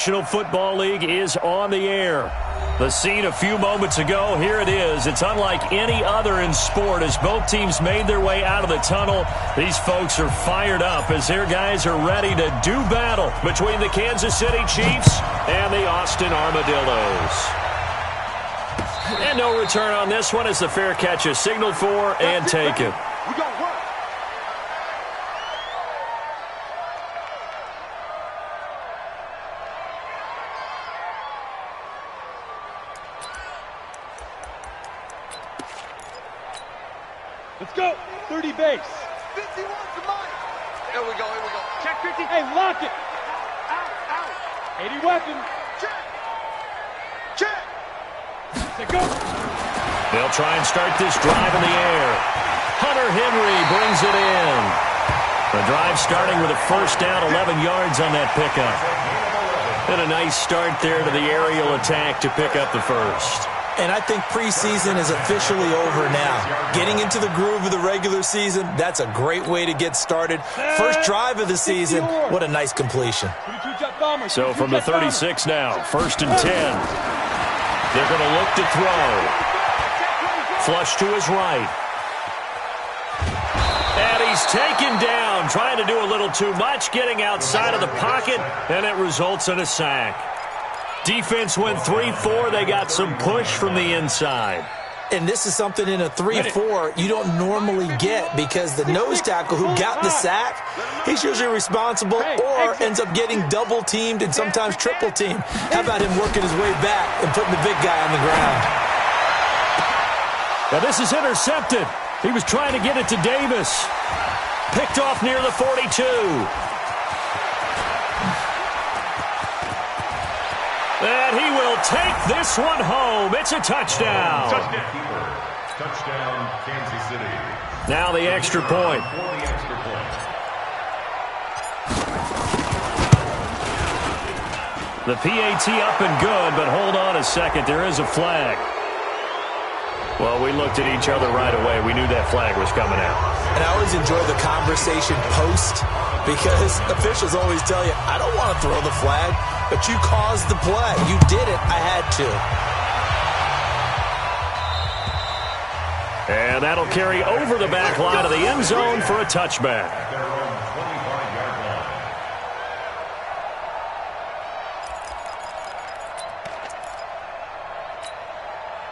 National Football League is on the air. The scene a few moments ago, here it is. It's unlike any other in sport as both teams made their way out of the tunnel. These folks are fired up as their guys are ready to do battle between the Kansas City Chiefs and the Austin Armadillos. And no return on this one as the fair catch is signaled for and taken. Let's go. 30 base. 51 to mine. Here we go. Check 50. Hey, lock it. Out. 80 weapon. Check. Say go. They'll try and start this drive in the air. Hunter Henry brings it in. The drive starting with a first down, 11 yards on that pickup. And a nice start there to the aerial attack to pick up the first. And I think preseason is officially over now. Getting into the groove of the regular season, that's a great way to get started. First drive of the season, what a nice completion. So from the 36 now, first and 10. They're going to look to throw. Flush to his right. And he's taken down, trying to do a little too much, getting outside of the pocket, and it results in a sack. Defense went 3-4. They got some push from the inside. And this is something in a 3-4 you don't normally get because the nose tackle who got the sack, he's usually responsible or ends up getting double teamed and sometimes triple teamed. How about him working his way back and putting the big guy on the ground? Now this is intercepted. He was trying to get it to Davis. Picked off near the 42. And he will take this one home. It's a touchdown. Touchdown, Kansas City. Now the extra point. The PAT up and good, but hold on a second. There is a flag. Well, we looked at each other right away. We knew that flag was coming out. And I always enjoy the conversation post because officials always tell you, I don't want to throw the flag, but you caused the play. You did it. I had to. And that'll carry over the back line of the end zone for a touchback.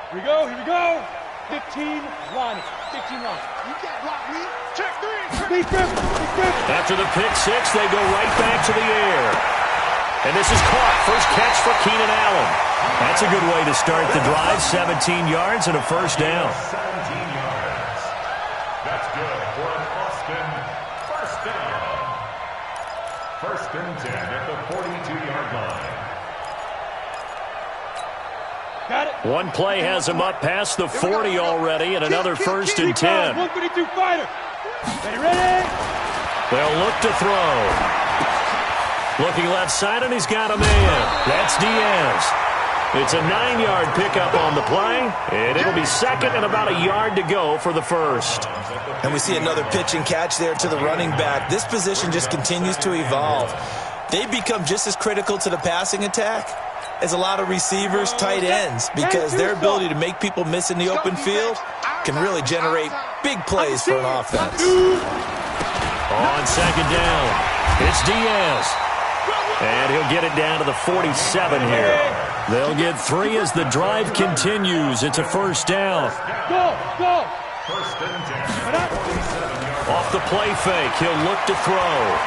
Here we go. 15 line. You can't block me. Check 3. Big grip. After the pick six, they go right back to the air. And this is caught. First catch for Keenan Allen. That's a good way to start the drive. 17 yards and a first down. 17 yards. That's good for an Austin first down. First and 10 at the 42-yard line. Got it. One play has him up past the 40 already, and another first and 10. 132 fighter. Ready. They'll look to throw. Looking left side, and he's got a man. That's Diaz. It's a 9-yard pickup on the play, and it'll be second and about a yard to go for the first. And we see another pitch and catch there to the running back. This position just continues to evolve. They become just as critical to the passing attack as a lot of receivers, tight ends, because their ability to make people miss in the open field can really generate big plays for an offense. On second down, it's Diaz. And he'll get it down to the 47 here. They'll get 3 as the drive continues. It's a first down. Go. First and 10. Off the play fake, he'll look to throw.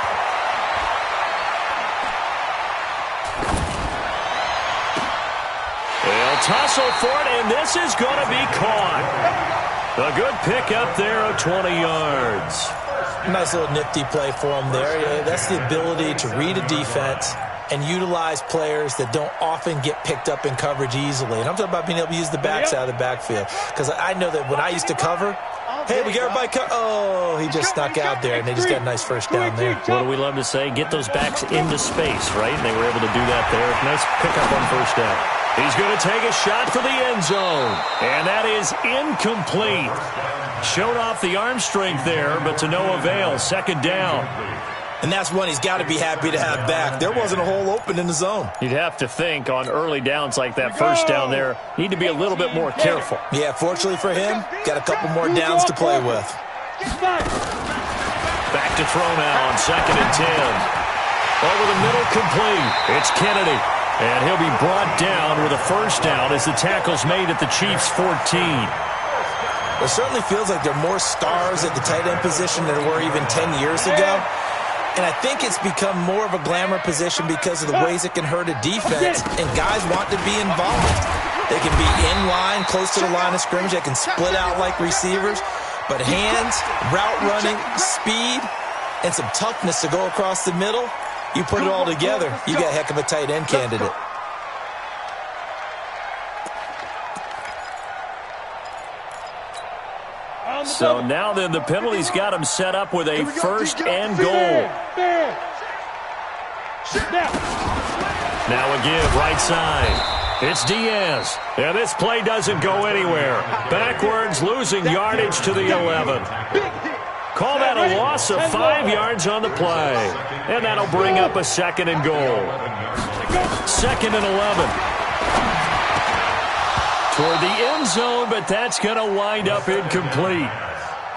They'll tussle for it, and this is going to be caught. A good pick up there of 20 yards. Nice little nifty play for him there. That's the ability to read a defense and utilize players that don't often get picked up in coverage easily. And I'm talking about being able to use the backs out of the backfield. Because I know that when I used to cover, hey, we got everybody oh, he just snuck out there, and they just got a nice first down there. What do we love to say? Get those backs into space, right? And they were able to do that there. Nice pickup on first down. He's going to take a shot for the end zone. And that is incomplete. Showed off the arm strength there, but to no avail. Second down. And that's one he's got to be happy to have back. There wasn't a hole open in the zone. You'd have to think on early downs like that first down there, need to be a little bit more careful. Yeah, fortunately for him, got a couple more downs to play with. Back to throw now on 2nd and 10. Over the middle, complete. It's Kennedy. And he'll be brought down with a first down as the tackle's made at the Chiefs' 14. It certainly feels like there are more stars at the tight end position than there were even 10 years ago. And I think it's become more of a glamour position because of the ways it can hurt a defense, and guys want to be involved. They can be in line, close to the line of scrimmage. They can split out like receivers. But hands, route running, speed, and some toughness to go across the middle, you put it all together, you got a heck of a tight end candidate. So now then, the penalty's got him set up with a first and goal. Now a give right side. It's Diaz. And this play doesn't go anywhere. Backwards, losing yardage to the 11. Call that a loss of 5 yards on the play. And that'll bring up a 2nd and goal. 2nd and 11. Toward the end zone, but that's going to wind up incomplete.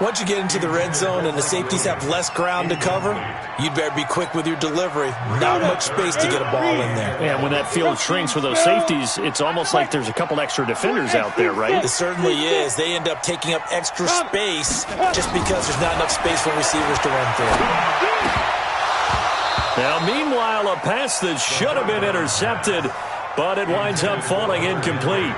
Once you get into the red zone and the safeties have less ground to cover, you'd better be quick with your delivery. Not much space to get a ball in there. Yeah, when that field shrinks with those safeties, it's almost like there's a couple extra defenders out there, right? It certainly is. They end up taking up extra space just because there's not enough space for receivers to run through. Now, meanwhile, a pass that should have been intercepted, but it winds up falling incomplete.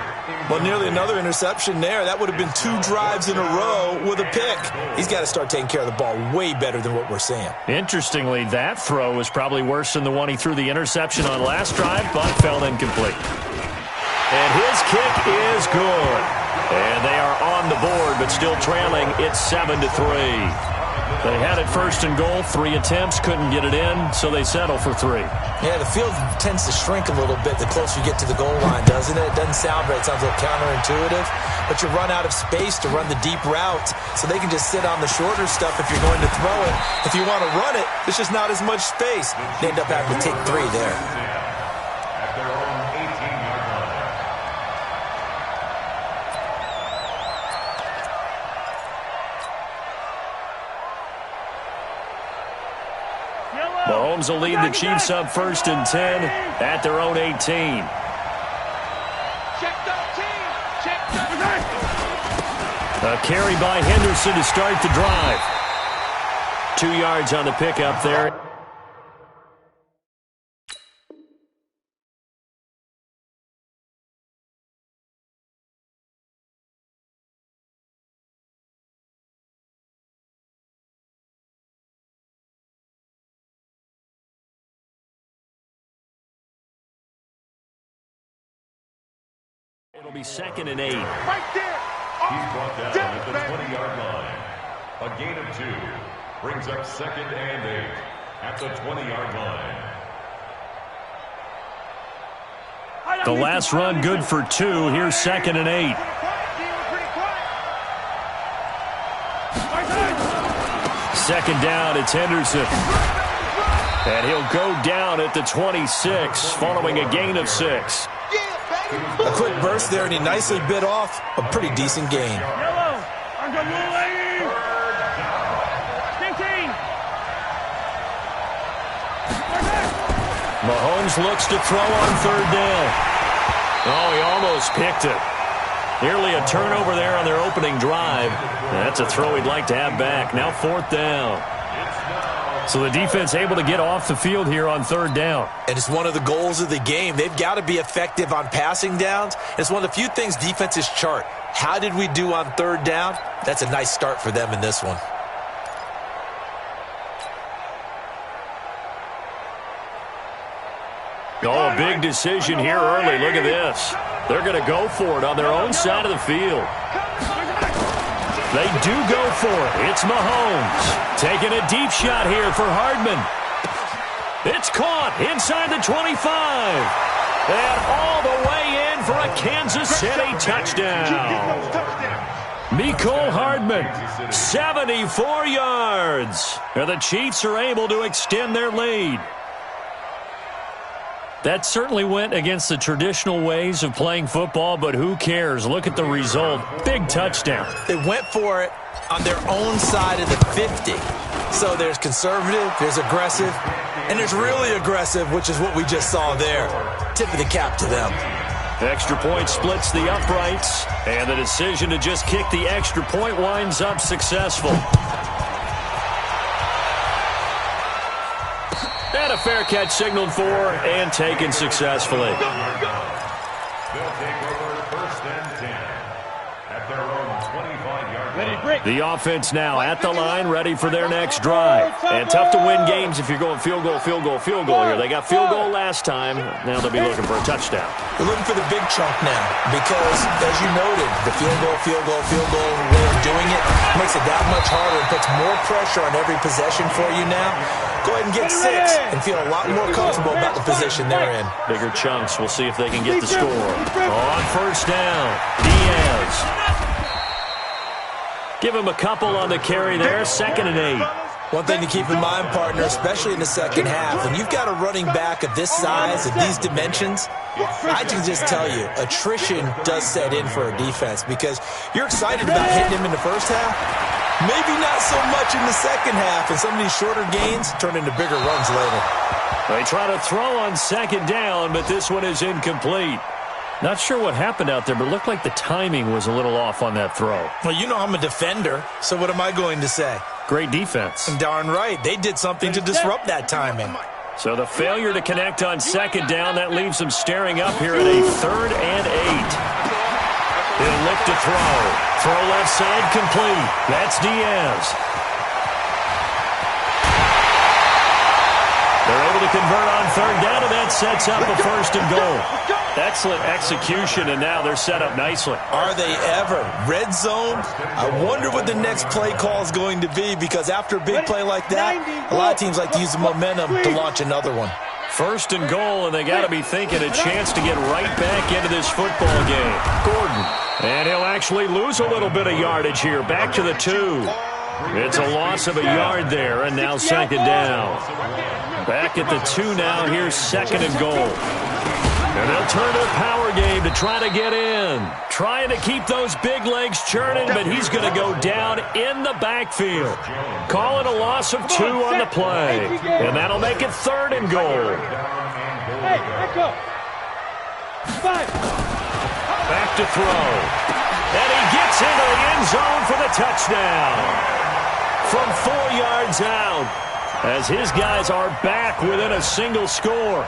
Well, nearly another interception there. That would have been 2 drives in a row with a pick. He's got to start taking care of the ball way better than what we're seeing. Interestingly, that throw was probably worse than the one he threw the interception on last drive, but fell incomplete. And his kick is good. And they are on the board, but still trailing. It's 7-3. They had it first and goal, 3 attempts, couldn't get it in, so they settle for 3. Yeah, the field tends to shrink a little bit the closer you get to the goal line, doesn't it? It doesn't sound right. It sounds a little counterintuitive, but you run out of space to run the deep route, so they can just sit on the shorter stuff if you're going to throw it. If you want to run it, there's just not as much space. They end up having to take 3 there. Mahomes will lead the Chiefs up 1st and 10 at their own 18. A carry by Henderson to start the drive. 2 yards on the pickup there. It'll be 2nd and 8. Right there. He's brought down at the 20-yard line. A gain of 2 brings up 2nd and 8 at the 20-yard line. The last run good for 2. Here's 2nd and 8. Second down, it's Henderson. And he'll go down at the 26 following a gain of 6. A quick burst there, and he nicely bit off a pretty decent gain. Mahomes looks to throw on 3rd down. Oh, he almost picked it. Nearly a turnover there on their opening drive. That's a throw he'd like to have back. Now 4th down. So the defense able to get off the field here on 3rd down. And it's one of the goals of the game. They've got to be effective on passing downs. It's one of the few things defenses chart. How did we do on 3rd down? That's a nice start for them in this one. Oh, a big decision here early. Look at this. They're going to go for it on their own side of the field. They do go for it. It's Mahomes taking a deep shot here for Hardman. It's caught inside the 25. And all the way in for a Kansas City touchdown. Mecole Hardman, 74 yards. And the Chiefs are able to extend their lead. That certainly went against the traditional ways of playing football, but who cares? Look at the result. Big touchdown. They went for it on their own side of the 50. So there's conservative, there's aggressive, and there's really aggressive, which is what we just saw there. Tip of the cap to them. Extra point splits the uprights, and the decision to just kick the extra point winds up successful. And a fair catch signaled for and taken successfully. They'll take over first and 10 at their own 25-yard line. The offense now at the line, ready for their next drive. And tough to win games if you're going field goal, field goal, field goal here. They got field goal last time. Now they'll be looking for a touchdown. They're looking for the big chunk now because, as you noted, the field goal way of doing it makes it that much harder and puts more pressure on every possession for you now. Go ahead and get 6 and feel a lot more comfortable about the position they're in. Bigger chunks. We'll see if they can get the score. On first down, Diaz. Give him a couple on the carry there, 2nd and 8. One thing to keep in mind, partner, especially in the second half, when you've got a running back of this size, of these dimensions, I can just tell you, attrition does set in for a defense because you're excited about hitting him in the first half. Maybe not so much in the second half, and some of these shorter gains turn into bigger runs later. They try to throw on 2nd down, but this one is incomplete. Not sure what happened out there, but it looked like the timing was a little off on that throw. Well, you know I'm a defender, so what am I going to say? Great defense. Darn right. They did something to disrupt that timing. So the failure to connect on 2nd down, that leaves them staring up here at a 3rd and 8. He'll look to throw. Throw left side complete. That's Diaz. They're able to convert on 3rd down, and that sets up a 1st and goal. Excellent execution, and now they're set up nicely. Are they ever? Red zone? I wonder what the next play call is going to be because after a big play like that, a lot of teams like to use the momentum to launch another one. 1st and goal, and they got to be thinking a chance to get right back into this football game. Gordon. And he'll actually lose a little bit of yardage here. Back to the 2. It's a loss of a yard there, and now 2nd down. Back at the 2 now. Here's 2nd and goal. And they'll turn to a power game to try to get in. Trying to keep those big legs churning, but he's going to go down in the backfield. Call it a loss of 2 on the play. And that'll make it 3rd and goal. Hey, back up. 5. Back to throw. And he gets into the end zone for the touchdown. From 4 yards out. As his guys are back within a single score.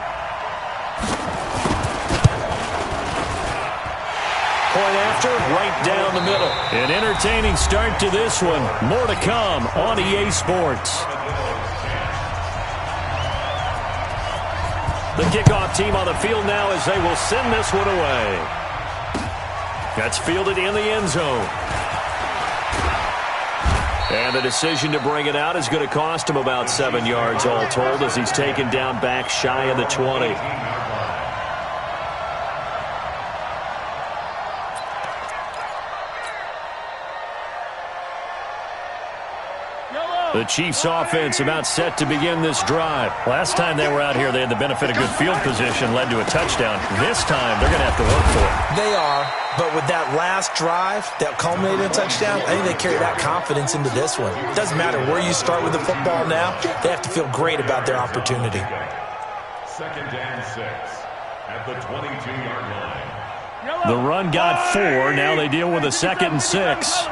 Point after, right down the middle. An entertaining start to this one. More to come on EA Sports. The kickoff team on the field now as they will send this one away. That's fielded in the end zone. And the decision to bring it out is going to cost him about 7 yards all told as he's taken down back shy of the 20. The Chiefs offense about set to begin this drive. Last time they were out here, they had the benefit of good field position, led to a touchdown. This time, they're going to have to work for it. They are, but with that last drive that culminated in a touchdown, I think they carry that confidence into this one. It doesn't matter where you start with the football now. They have to feel great about their opportunity. 2nd and 6 at the 22-yard line. The run got 4. Now they deal with a 2nd and 6.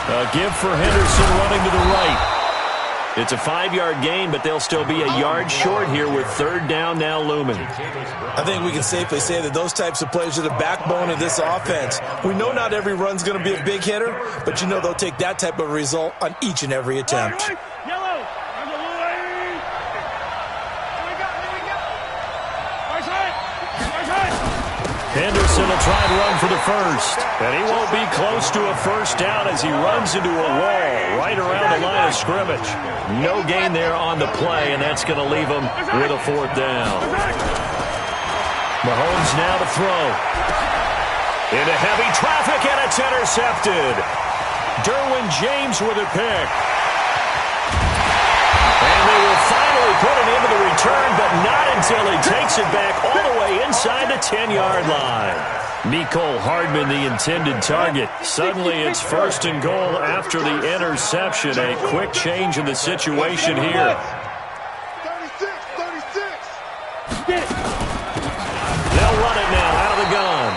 A give for Henderson running to the right. It's a 5-yard gain, but they'll still be a yard short here with 3rd down now looming. I think we can safely say that those types of plays are the backbone of this offense. We know not every run's going to be a big hitter, but you know they'll take that type of result on each and every attempt. Henderson will try and run for the first. And he won't be close to a first down as he runs into a wall right around the line of scrimmage. No gain there on the play, and that's going to leave him with a fourth down. Mahomes now to throw. Into heavy traffic, and it's intercepted. Derwin James with a pick. And they will finally put it into the return, but not until he takes it back all the way inside the 10-yard line. Mecole Hardman, the intended target. Suddenly it's first and goal after the interception. A quick change in the situation here. 36. They'll run it now out of the gun.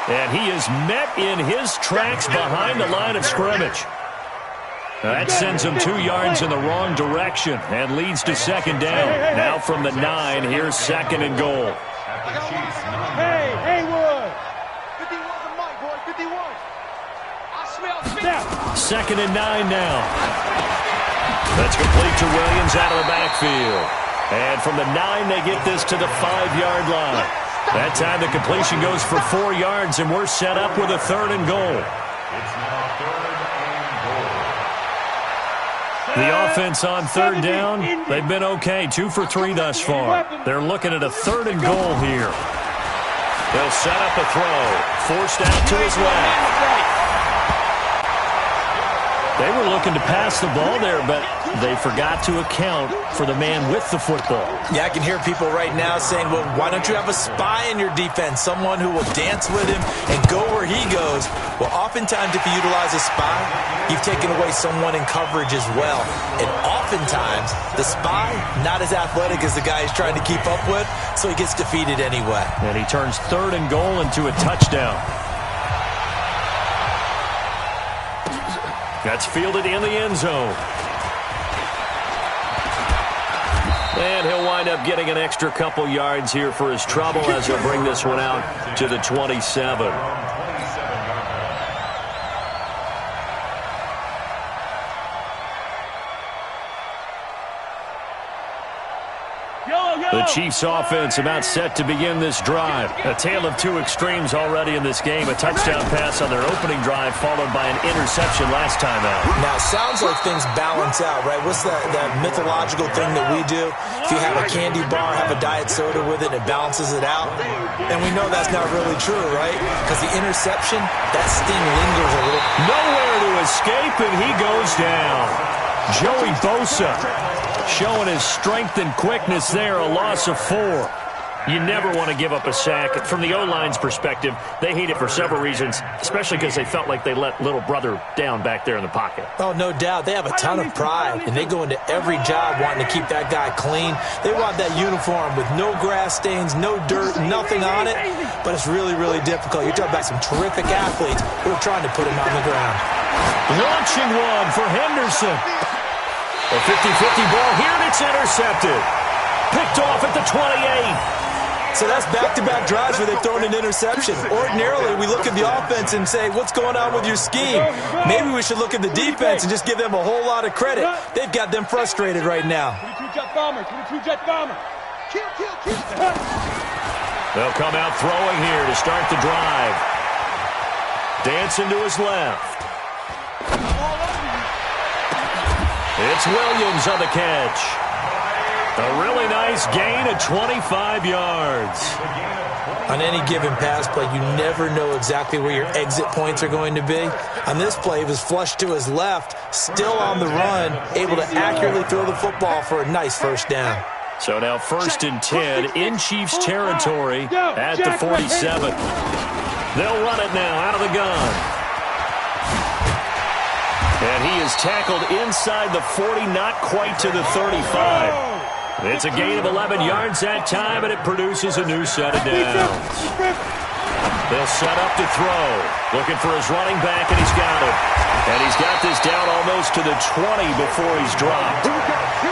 And he is met in his tracks behind the line of scrimmage. That sends him 2 yards in the wrong direction and leads to second down. Now from the 9, here's second and goal. Hey, Haywood! 51's a mic, boy. 51. I smell 50. Second and 9 now. That's complete to Williams out of the backfield. And from the 9, they get this to the 5-yard line. That time the completion goes for 4 yards, and we're set up with a third and goal. It's now third and goal. The offense on third down, they've been okay. 2 for 3 thus far. They're looking at a third and goal here. They'll set up a throw. Forced out to his left. They were looking to pass the ball there, but they forgot to account for the man with the football. Yeah, I can hear people right now saying, well, why don't you have a spy in your defense, someone who will dance with him and go where he goes? Well, oftentimes if you utilize a spy, you've taken away someone in coverage as well. And oftentimes, the spy, not as athletic as the guy he's trying to keep up with, so he gets defeated anyway. And he turns third and goal into a touchdown. That's fielded in the end zone. And he'll wind up getting an extra couple yards here for his trouble as he'll bring this one out to the 27. The Chiefs offense about set to begin this drive. A tale of 2 extremes already in this game. A touchdown pass on their opening drive followed by an interception last time out. Now, it sounds like things balance out, right? What's that mythological thing that we do? If you have a candy bar, have a diet soda with it, it balances it out. And we know that's not really true, right? Because the interception, that sting lingers a little. Nowhere to escape, and he goes down. Joey Bosa showing his strength and quickness there, a loss of 4. You never want to give up a sack. From the O-line's perspective, they hate it for several reasons, especially because they felt like they let little brother down back there in the pocket. Oh, no doubt. They have a ton of pride, and they go into every job wanting to keep that guy clean. They want that uniform with no grass stains, no dirt, nothing on it, but it's really, really difficult. You're talking about some terrific athletes who are trying to put him on the ground. Launching one for Henderson. A 50-50 ball here, and it's intercepted. Picked off at the 28. So that's back-to-back drives where they've thrown an interception. Ordinarily, we look at the offense and say, what's going on with your scheme? Maybe we should look at the defense and just give them a whole lot of credit. They've got them frustrated right now. 22-jet bomber, 22-jet bomber. Kill. They'll come out throwing here to start the drive. Dancing to his left. It's Williams on the catch. A really nice gain of 25 yards. On any given pass play, you never know exactly where your exit points are going to be. On this play, he was flushed to his left, still on the run, able to accurately throw the football for a nice first down. So now 1st and 10 in Chiefs territory at the 47. They'll run it now out of the gun. And he is tackled inside the 40, not quite to the 35. It's a gain of 11 yards that time, and it produces a new set of downs. They'll set up to throw. Looking for his running back, and he's got him. And he's got this down almost to the 20 before he's dropped.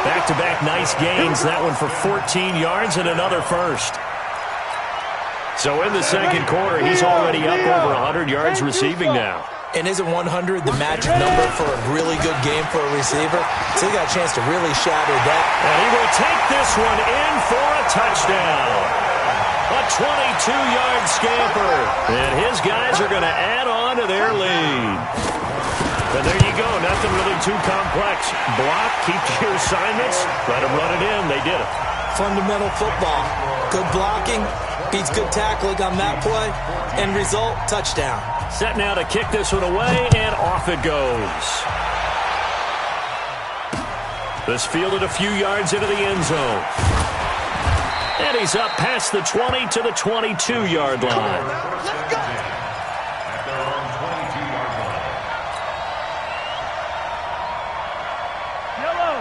Back-to-back nice gains. That one for 14 yards and another first. So in the second quarter, he's already up over 100 yards receiving now. And isn't 100 the magic number for a really good game for a receiver? So he got a chance to really shatter that. And he will take this one in for a touchdown. A 22-yard scamper. And his guys are going to add on to their lead. And there you go. Nothing really too complex. Block, keep your assignments, let them run it in. They did it. Fundamental football. Good blocking beats good tackling on that play. End result, touchdown. Set now to kick this one away, and off it goes. This fielded a few yards into the end zone. And he's up past the 20 to the 22-yard line. Let's go. At their own 22-yard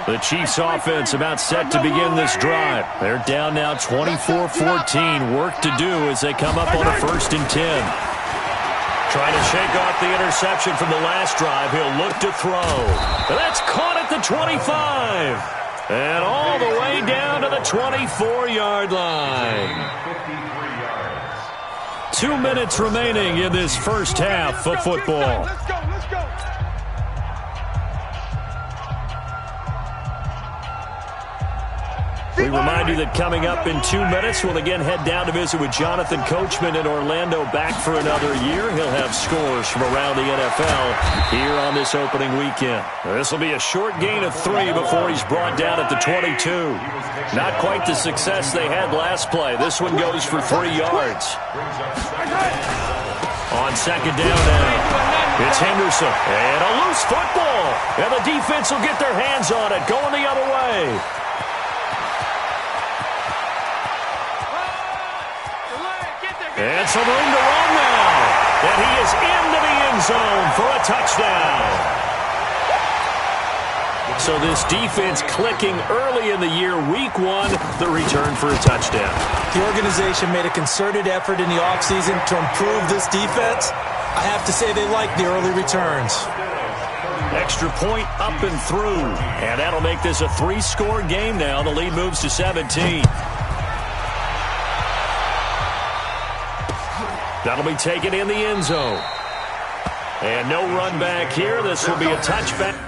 line. The Chiefs offense about set to begin this drive. They're down now 24-14. Work to do as they come up on a 1st and 10. Trying to shake off the interception from the last drive. He'll look to throw. But that's caught at the 25. And all the way down to the 24-yard line. 2 minutes remaining in this first half of football. Let's go, let's go. We remind you that coming up in 2 minutes, we'll again head down to visit with Jonathan Coachman in Orlando, back for another year. He'll have scores from around the NFL here on this opening weekend. This will be a short gain of 3 before he's brought down at the 22. Not quite the success they had last play. This one goes for 3 yards. On second down now, it's Henderson. And a loose football. And the defense will get their hands on it, going the other way. And some room to run now. And he is into the end zone for a touchdown. So this defense clicking early in the year, week 1, the return for a touchdown. The organization made a concerted effort in the offseason to improve this defense. I have to say they like the early returns. Extra point up and through. And that'll make this a 3-score game now. The lead moves to 17. That'll be taken in the end zone. And no run back here. This will be a touchback.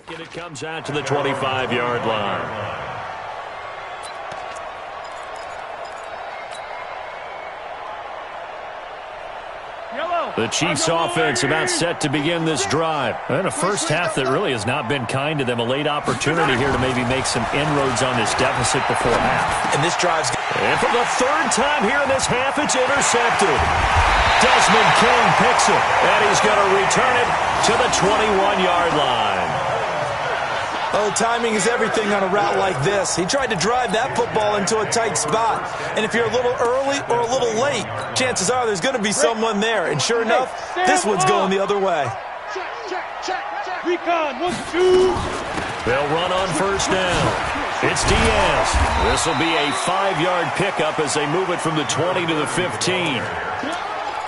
And it comes out to the 25-yard line. The Chiefs offense about set to begin this drive. And a first half that really has not been kind to them. A late opportunity here to maybe make some inroads on this deficit before half. And this drive's... And for the 3rd time here in this half, it's intercepted. Desmond King picks it. And he's going to return it to the 21-yard line. Oh, timing is everything on a route like this. He tried to drive that football into a tight spot. And if you're a little early or a little late, chances are there's going to be someone there. And sure enough, this one's going the other way. Check. Recon, 1, 2. They'll run on first down. It's Diaz. This will be a 5-yard pickup as they move it from the 20 to the 15.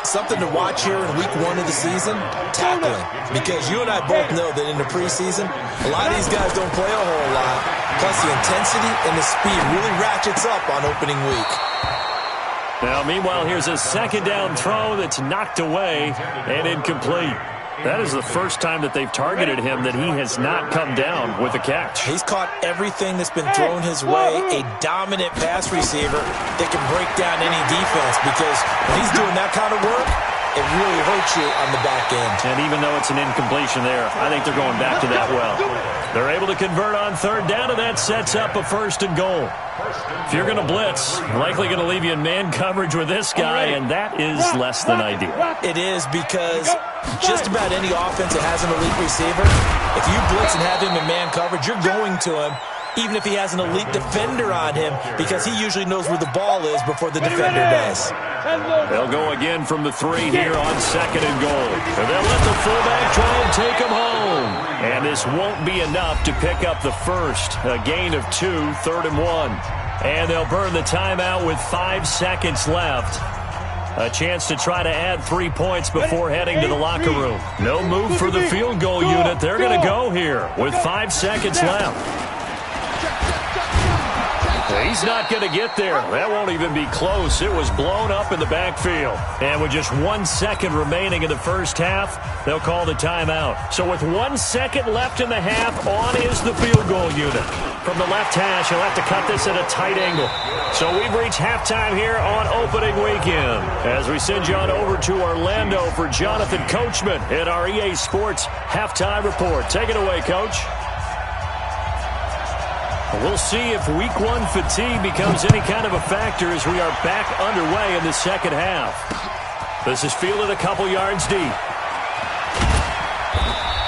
Something to watch here in week 1 of the season, tackling. Because you and I both know that in the preseason, a lot of these guys don't play a whole lot. Plus the intensity and the speed really ratchets up on opening week. Now, meanwhile, here's a 2nd down throw that's knocked away and incomplete. That is the first time that they've targeted him that he has not come down with a catch. He's caught everything that's been thrown his way. A dominant pass receiver that can break down any defense, because when he's doing that kind of work, it really hurts you on the back end. And even though it's an incompletion there, I think they're going back to that well. They're able to convert on 3rd down, and that sets up a 1st and goal. If you're going to blitz, likely going to leave you in man coverage with this guy, and that is less than ideal. It is, because just about any offense that has an elite receiver, if you blitz and have him in man coverage, you're going to him even if he has an elite defender on him, because he usually knows where the ball is before the defender does. They'll go again from the 3 here on 2nd and goal. And they'll let the fullback try and take him home. And this won't be enough to pick up the first. A gain of 2, 3rd and 1. And they'll burn the timeout with 5 seconds left. A chance to try to add 3 points before heading to the locker room. No move for the field goal unit. They're going to go here with 5 seconds left. He's not going to get there. That won't even be close. It was blown up in the backfield. And with just 1 second remaining in the first half, they'll call the timeout. So with 1 second left in the half, on is the field goal unit. From the left hash, he'll have to cut this at a tight angle. So we've reached halftime here on opening weekend. As we send you on over to Orlando for Jonathan Coachman in our EA Sports Halftime Report. Take it away, Coach. We'll see if Week 1 fatigue becomes any kind of a factor as we are back underway in the second half. This is fielded a couple yards deep.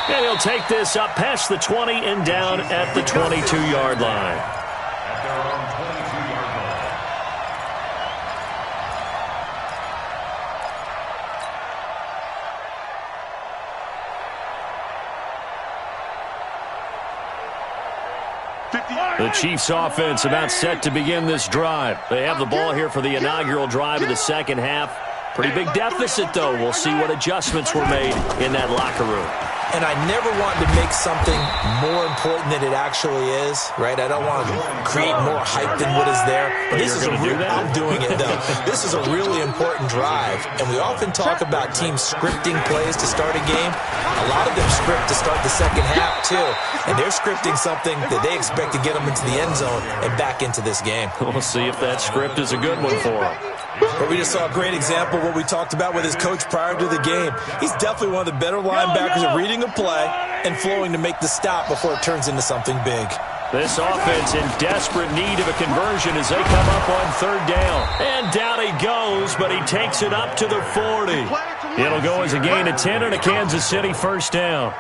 And he'll take this up past the 20 and down at the 22-yard line. At their own 22-yard line. The Chiefs offense about set to begin this drive. They have the ball here for the inaugural drive of the second half. Pretty big deficit, though. We'll see what adjustments were made in that locker room. And I never want to make something more important than it actually is, right? I don't want to create more hype than what is there. But this is I'm doing it, though. This is a really important drive. And we often talk about teams scripting plays to start a game. A lot of them script to start the second half, too. And they're scripting something that they expect to get them into the end zone and back into this game. We'll see if that script is a good one for them. But we just saw a great example of what we talked about with his coach prior to the game. He's definitely one of the better linebackers at reading a play and flowing to make the stop before it turns into something big. This offense in desperate need of a conversion as they come up on 3rd down. And down he goes, but he takes it up to the 40. It'll go as a gain of 10 and a Kansas City first down.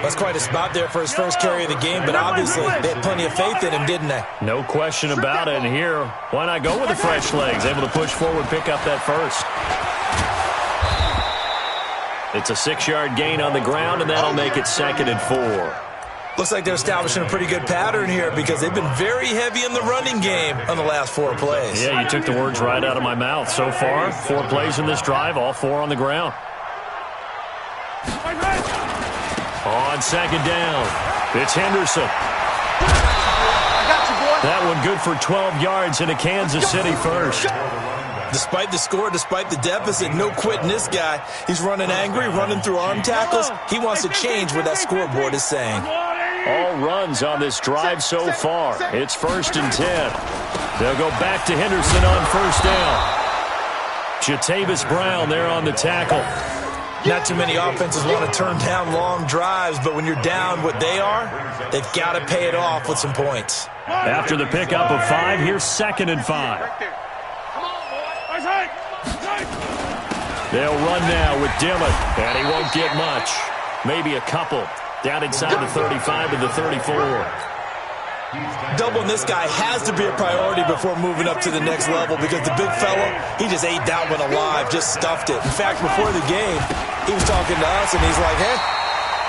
That's quite a spot there for his first carry of the game, but obviously they had plenty of faith in him, didn't they? No question about it. And here, why not go with the fresh legs? Able to push forward, pick up that first. It's a 6-yard gain on the ground, and that'll make it 2nd and 4. Looks like they're establishing a pretty good pattern here because they've been very heavy in the running game on the last 4 plays. Yeah, you took the words right out of my mouth. So far, 4 plays in this drive, all 4 on the ground. On 2nd down, it's Henderson. I got you, boy. That one good for 12 yards into Kansas City first. Despite the score, despite the deficit, no quitting this guy. He's running angry, running through arm tackles. He wants to change what that scoreboard is saying. All runs on this drive so far. It's 1st and 10. They'll go back to Henderson on 1st down. Jatavis Brown there on the tackle. Not too many offenses want to turn down long drives, but when you're down what they are, they've got to pay it off with some points. After the pickup of 5, here's 2nd and 5. They'll run now with Dillon, and he won't get much. Maybe a couple. Down inside the 35 to the 34. Doubling this guy has to be a priority before moving up to the next level because the big fella, he just ate that one alive, just stuffed it. In fact, before the game, he was talking to us, and he's like, hey,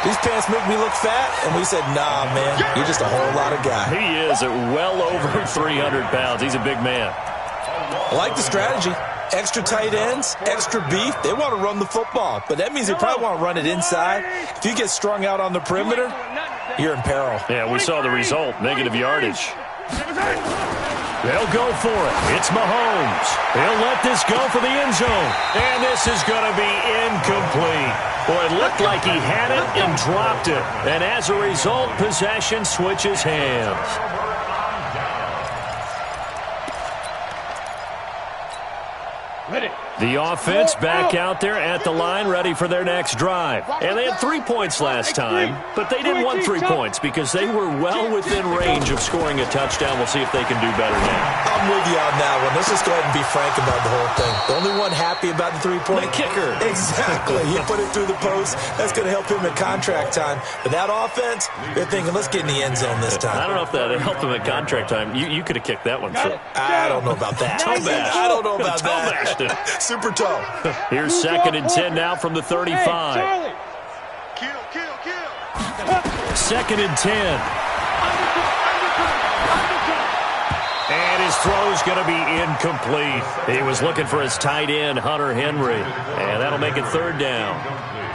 these pants make me look fat? And we said, nah, man, you're just a whole lot of guy. He is at well over 300 pounds. He's a big man. I like the strategy. Extra tight ends, extra beef. They want to run the football, but that means they probably want to run it inside. If you get strung out on the perimeter, you're in peril. Yeah, we saw the result, negative yardage. They'll go for it. It's Mahomes. He'll let this go for the end zone. And this is going to be incomplete. Boy, it looked like he had it and dropped it. And as a result, possession switches hands. The offense back out there at the line, ready for their next drive. And they had 3 points last time, but they didn't want 3 points because they were well within range of scoring a touchdown. We'll see if they can do better now. I'm with you on that one. Let's just go ahead and be frank about the whole thing. The only one happy about the 3-point? The kicker. Exactly. He put it through the post. That's going to help him in contract time. But that offense, they're thinking, let's get in the end zone this time. I don't know if that helped him in contract time. You could have kicked that one through. I don't know about that. I don't know about that. Super toe. Here's 2nd and 10 now from the 35. Kill. 2nd and 10. And his throw's going to be incomplete. He was looking for his tight end, Hunter Henry. And that'll make it 3rd down.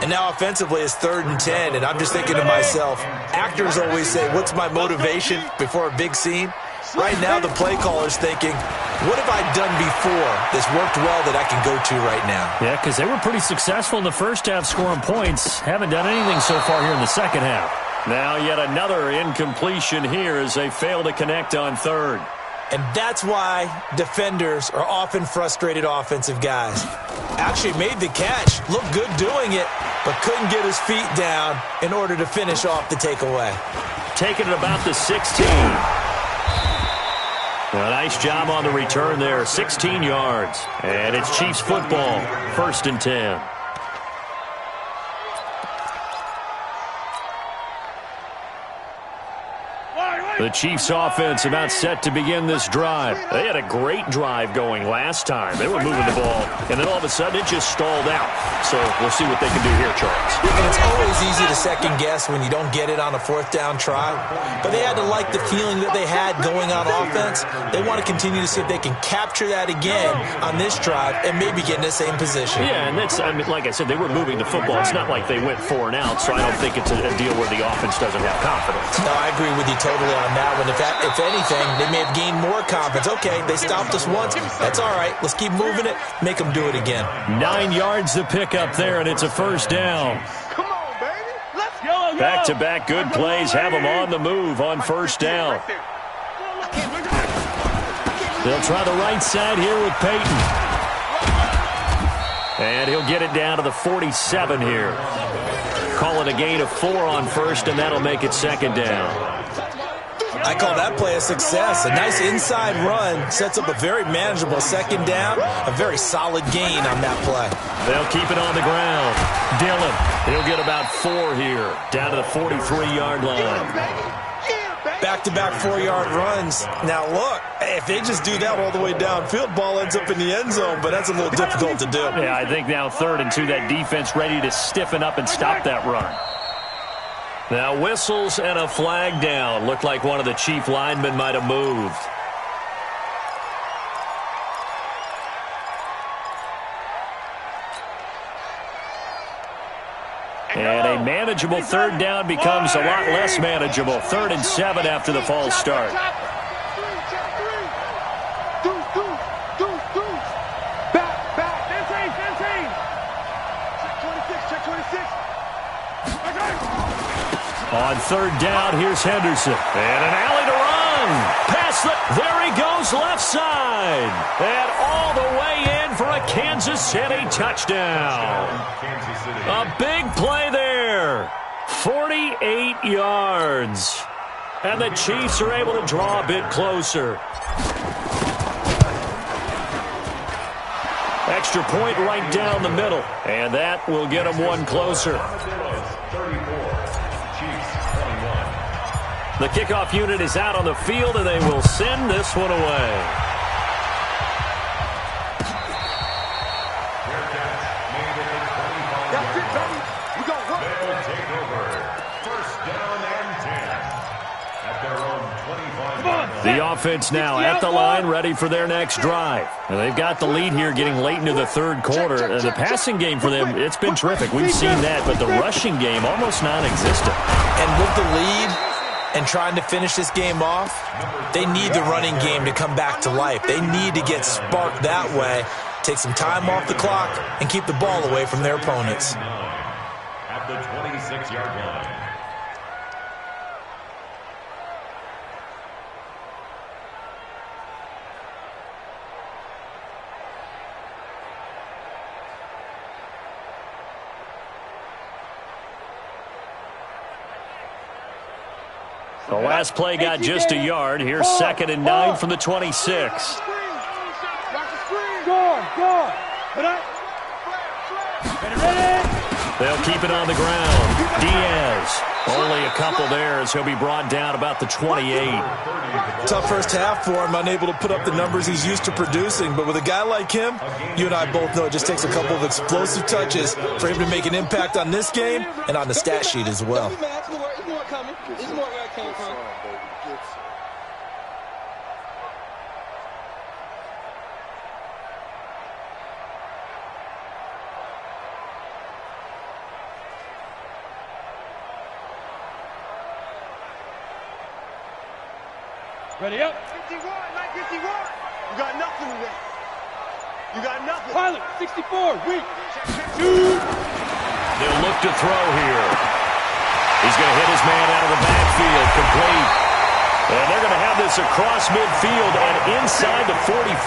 And now offensively it's 3rd and 10. And I'm just thinking to myself, actors always say, what's my motivation before a big scene? Right now the play caller's thinking, what have I done before that's worked well that I can go to right now? Yeah, because they were pretty successful in the first half scoring points. Haven't done anything so far here in the second half. Now yet another incompletion here as they fail to connect on 3rd. And that's why defenders are often frustrated offensive guys. Actually made the catch, looked good doing it, but couldn't get his feet down in order to finish off the takeaway. Taking it about the 16. A nice job on the return there, 16 yards. And it's Chiefs football, 1st and 10. The Chiefs offense about set to begin this drive. They had a great drive going last time. They were moving the ball, and then all of a sudden it just stalled out. So we'll see what they can do here, Charles. And it's always easy to second guess when you don't get it on a 4th down try. But they had to like the feeling that they had going on offense. They want to continue to see if they can capture that again on this drive and maybe get in the same position. Yeah, and that's, I mean, like I said, they were moving the football. It's not like they went 4 and out, so I don't think it's a deal where the offense doesn't have confidence. No, I agree with you totally on that one. If anything, they may have gained more confidence. Okay, they stopped us once. That's all right. Let's keep moving it. Make them do it again. 9 yards to pick up there, and it's a 1st down. Come on, baby. Let's go. Back-to-back good plays have them on the move on 1st down. They'll try the right side here with Peyton. And he'll get it down to the 47 here. Call it a gain of 4 on 1st, and that'll make it 2nd down. I call that play a success. A nice inside run sets up a very manageable 2nd down. A very solid gain on that play. They'll keep it on the ground. Dillon, he'll get about 4 here, down to the 43-yard line. Back-to-back 4-yard runs. Now, look, if they just do that all the way downfield, ball ends up in the end zone, but that's a little difficult to do. Yeah, I think now 3rd and 2, that defense ready to stiffen up and stop that run. Now whistles and a flag down. Looked like one of the Chief linemen might have moved. And a manageable 3rd down becomes a lot less manageable. 3rd and 7 after the false start. On 3rd down, here's Henderson. And an alley to run. There he goes, left side. And all the way in for a Kansas City touchdown. A big play there. 48 yards. And the Chiefs are able to draw a bit closer. Extra point right down the middle. And that will get them one closer. The kickoff unit is out on the field, and they will send this one away. That's it, baby. We gonna work. They'll take over. 1st down and 10 at their own 25-yard line. The offense now at the line, ready for their next drive. And they've got the lead here getting late into the 3rd quarter. The passing game for them, it's been terrific. We've seen that, but the rushing game almost non-existent. And with the lead and trying to finish this game off, they need the running game to come back to life. They need to get sparked that way, take some time off the clock, and keep the ball away from their opponents. At the 26-yard line. The last play got just a yard. Here's 2nd and 9 from the 26. They'll keep it on the ground. Diaz, only a couple there as he'll be brought down about the 28. Tough first half for him, unable to put up the numbers he's used to producing. But with a guy like him, you and I both know it just takes a couple of explosive touches for him to make an impact on this game and on the stat sheet as well. Ready up. 51, 951. You got nothing today. You got nothing. Pilot, 64, weak. 2. They'll look to throw here. He's going to hit his man out of the backfield, complete. And they're going to have this across midfield and inside the 45.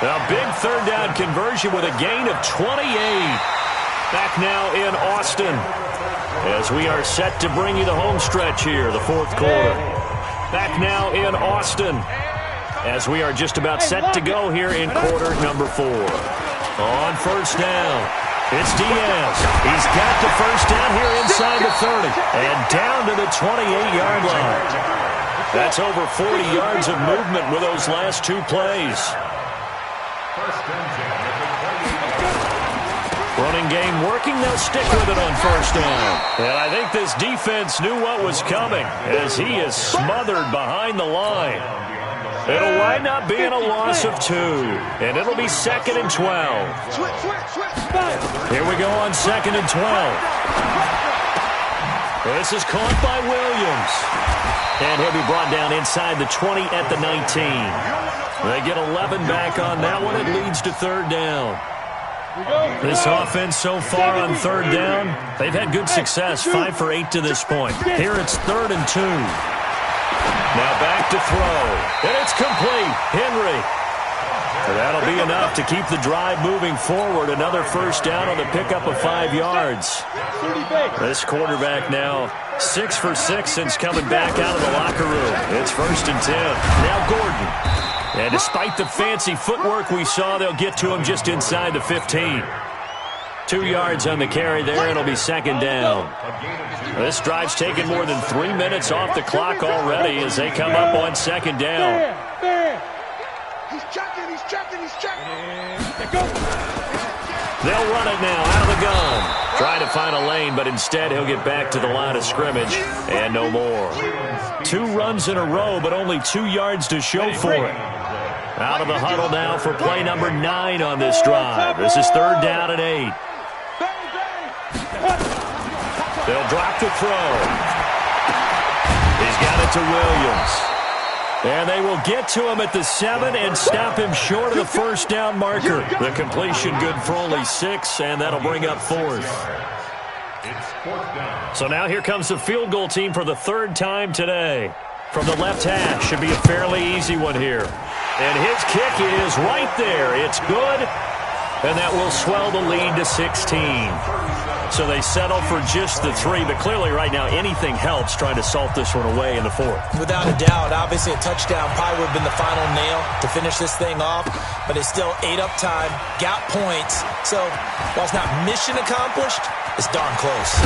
A big third down conversion with a gain of 28. Back now in Austin as we are set to bring you the home stretch here, the fourth quarter. Back now in Austin as we are just about set to go here in quarter number 4. On first down, it's Diaz. He's got the first down here inside the 30 and down to the 28-yard line. That's over 40 yards of movement with those last 2 plays. Running game working. They'll stick with it on first down. And I think this defense knew what was coming as he is smothered behind the line. It'll wind up being a loss of 2. And it'll be 2nd and 12. Here we go on 2nd and 12. This is caught by Williams. And he'll be brought down inside the 20 at the 19. They get 11 back on that one. It leads to third down. This offense so far on third down, they've had good success, 5 for 8 to this point. Here it's 3rd and 2. Now back to throw, and it's complete. Henry. That'll be enough to keep the drive moving forward. Another first down on the pickup of 5 yards. This quarterback now 6 for 6 since coming back out of the locker room. It's 1st and 10. Now Gordon. And despite the fancy footwork we saw, they'll get to him just inside the 15. 2 yards on the carry there, and it'll be 2nd down. This drive's taken more than 3 minutes off the clock already as they come up on 2nd down. He's checking. They'll run it now out of the gun. Trying to find a lane, but instead he'll get back to the line of scrimmage and no more. 2 runs in a row, but only 2 yards to show for it. Out of the huddle now for play number 9 on this drive. This is 3rd down and 8. They'll drop the throw. He's got it to Williams. And they will get to him at the 7 and stop him short of the first down marker. The completion good for only 6, and that'll bring up 4th. So now here comes the field goal team for the 3rd time today. From the left hash, should be a fairly easy one here. And his kick is right there. It's good, and that will swell the lead to 16. So they settle for just the 3, but clearly right now anything helps trying to salt this one away in the 4th. Without a doubt, obviously a touchdown probably would have been the final nail to finish this thing off, but it's still 8 up time, got points. So while it's not mission accomplished, it's darn close.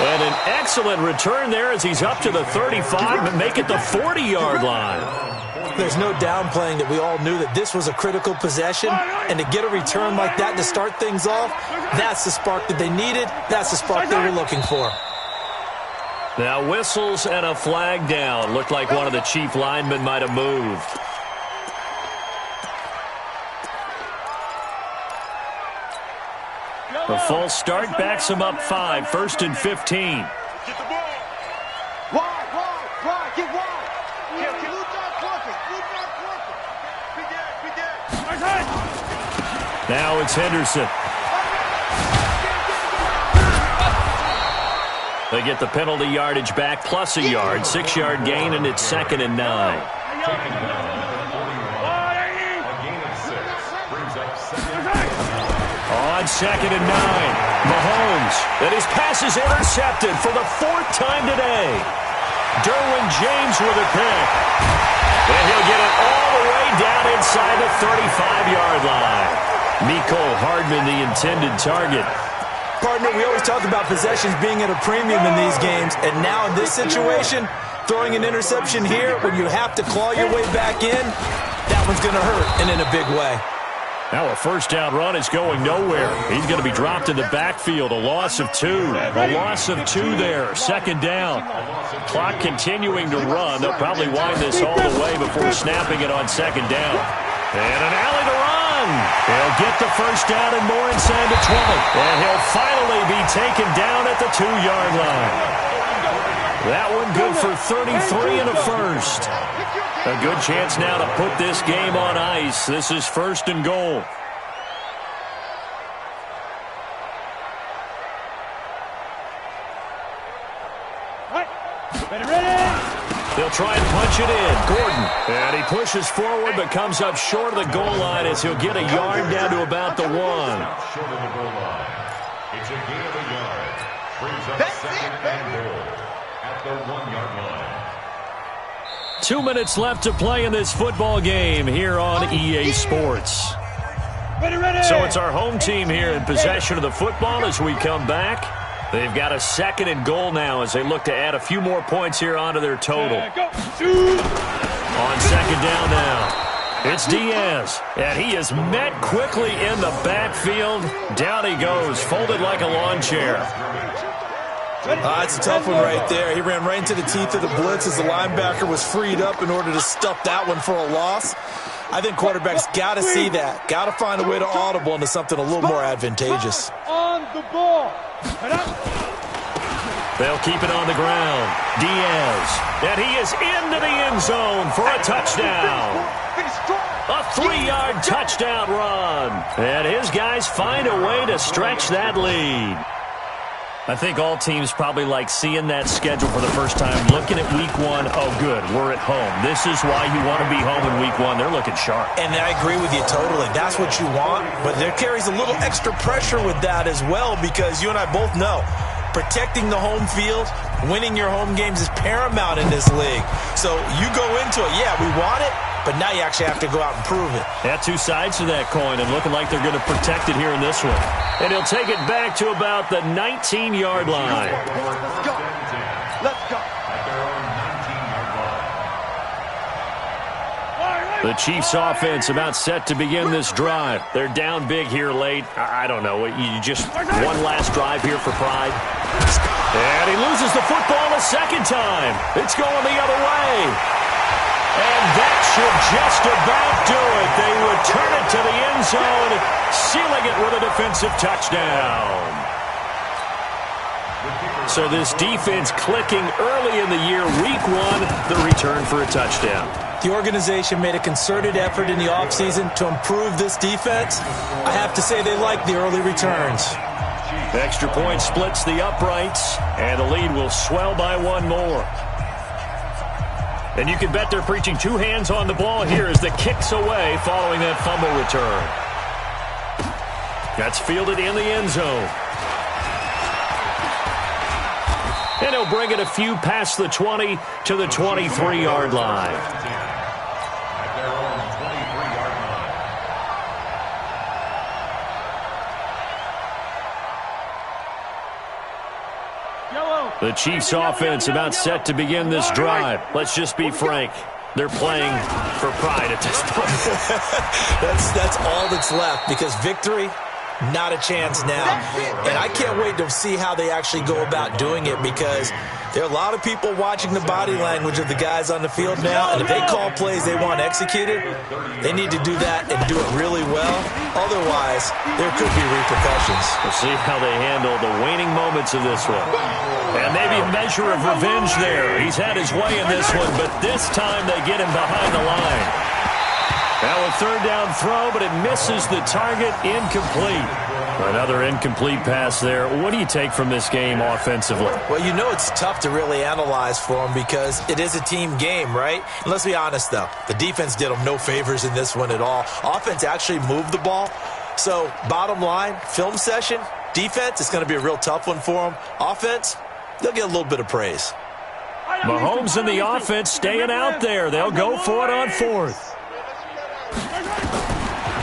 And an excellent return there as he's up to the 35 and make it the 40-yard line. There's no downplaying that we all knew that this was a critical possession, and to get a return like that to start things off, that's the spark that they needed. That's the spark they were looking for. Now whistles and a flag down. Looked like one of the chief linemen might have moved. The false start backs him up 5, 1st and 15. Get the ball. Wide, get wide. Now it's Henderson. They get the penalty yardage back plus a yard, 6-yard gain, and it's 2nd and 9. On on 2nd and 9. Mahomes, and his pass is intercepted for the 4th time today. Derwin James with a pick. And he'll get it all the way down inside the 35-yard line. Mecole Hardman, the intended target. Partner, we always talk about possessions being at a premium in these games, and now in this situation, throwing an interception here when you have to claw your way back in, that one's going to hurt, and in a big way. Now a first down run is going nowhere. He's going to be dropped in the backfield. A loss of 2. A loss of 2 there. 2nd down. Clock continuing to run. They'll probably wind this all the way before snapping it on 2nd down. And an alley to run. He'll get the first down and more inside the 20. And he'll finally be taken down at the 2-yard line. That one good for 33 and a first. A good chance now to put this game on ice. This is 1st and goal. They'll try and punch it in. Gordon. And he pushes forward but comes up short of the goal line as he'll get a yard down to about the 1. Short of the goal line. It's a gain of a yard. Brings up 2nd and goal at the 1-yard line. 2 minutes left to play in this football game here on EA Sports. So it's our home team here in possession of the football as we come back. They've got a 2nd and goal now as they look to add a few more points here onto their total. On 2nd down now, it's Diaz, and he is met quickly in the backfield. Down he goes, folded like a lawn chair. It's a tough one right there. He ran right into the teeth of the blitz as the linebacker was freed up in order to stuff that one for a loss. I think quarterbacks got to see that. Got to find a way to audible into something a little more advantageous. On the ball. They'll keep it on the ground. Diaz. And he is into the end zone for a touchdown. A 3-yard touchdown run. And his guys find a way to stretch that lead. I think all teams probably like seeing that schedule for the first time, looking at week 1. Oh, good, we're at home. This is why you want to be home in week 1. They're looking sharp. And I agree with you totally. That's what you want. But there carries a little extra pressure with that as well because you and I both know protecting the home field, winning your home games is paramount in this league. So you go into it, yeah, we want it, but now you actually have to go out and prove it. Yeah, 2 sides to that coin, and looking like they're going to protect it here in this one. And he'll take it back to about the 19-yard line. Let's go. Let's go. The Chiefs offense about set to begin this drive. They're down big here late. I don't know. You just one last drive here for pride. And he loses the football a 2nd time. It's going the other way. And that should just about do it. They return it to the end zone, sealing it with a defensive touchdown. So this defense clicking early in the year, week 1, the return for a touchdown. The organization made a concerted effort in the offseason to improve this defense. I have to say they like the early returns. The extra point splits the uprights, and the lead will swell by 1 more. And you can bet they're preaching 2 hands on the ball here as the kick's away following that fumble return. That's fielded in the end zone. And he'll bring it a few past the 20 to the 23-yard line. The Chiefs offense about set to begin this drive. Let's just be frank. They're playing for pride at this point. That's all that's left because victory, not a chance now. And I can't wait to see how they actually go about doing it because there are a lot of people watching the body language of the guys on the field now. And if they call plays they want executed, they need to do that and do it really well. Otherwise, there could be repercussions. We'll see how they handle the waning moments of this one. And maybe a measure of revenge there. He's had his way in this one, but this time they get him behind the line. Now a 3rd down throw, but it misses the target. Incomplete. Another incomplete pass there. What do you take from this game offensively? Well, you know it's tough to really analyze for them because it is a team game, right? And let's be honest, though. The defense did them no favors in this one at all. Offense actually moved the ball, So, bottom line, film session, defense, it's going to be a real tough one for them. Offense, they'll get a little bit of praise. Mahomes and the offense staying out there. They'll go for it on fourth.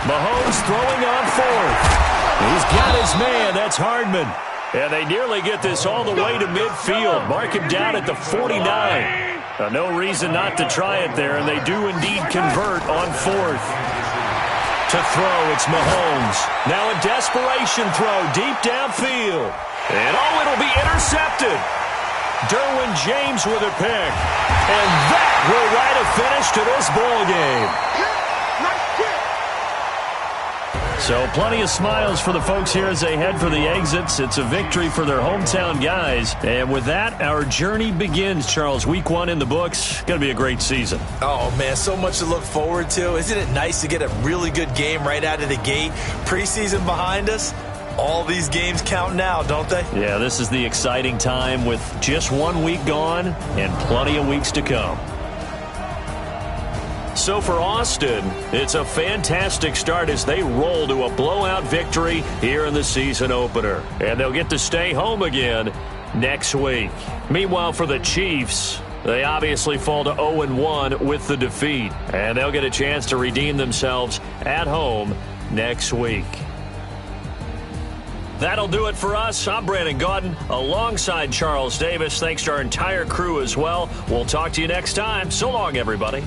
Mahomes throwing on fourth. He's got his man. That's Hardman. And they nearly get this all the way to midfield. Mark him down at the 49. No reason not to try it there, and they do indeed convert on fourth. To throw, it's Mahomes. Now a desperation throw deep downfield. And it'll be intercepted. Derwin James with a pick. And that will write a finish to this ball game. So plenty of smiles for the folks here as they head for the exits. It's a victory for their hometown guys. And with that, our journey begins, Charles. Week 1 in the books. Going to be a great season. Oh, man, so much to look forward to. Isn't it nice to get a really good game right out of the gate? Preseason behind us. All these games count now, don't they? Yeah, this is the exciting time with just 1 week gone and plenty of weeks to come. So for Austin, it's a fantastic start as they roll to a blowout victory here in the season opener. And they'll get to stay home again next week. Meanwhile, for the Chiefs, they obviously fall to 0-1 with the defeat. And they'll get a chance to redeem themselves at home next week. That'll do it for us. I'm Brandon Gaudin alongside Charles Davis. Thanks to our entire crew as well. We'll talk to you next time. So long, everybody.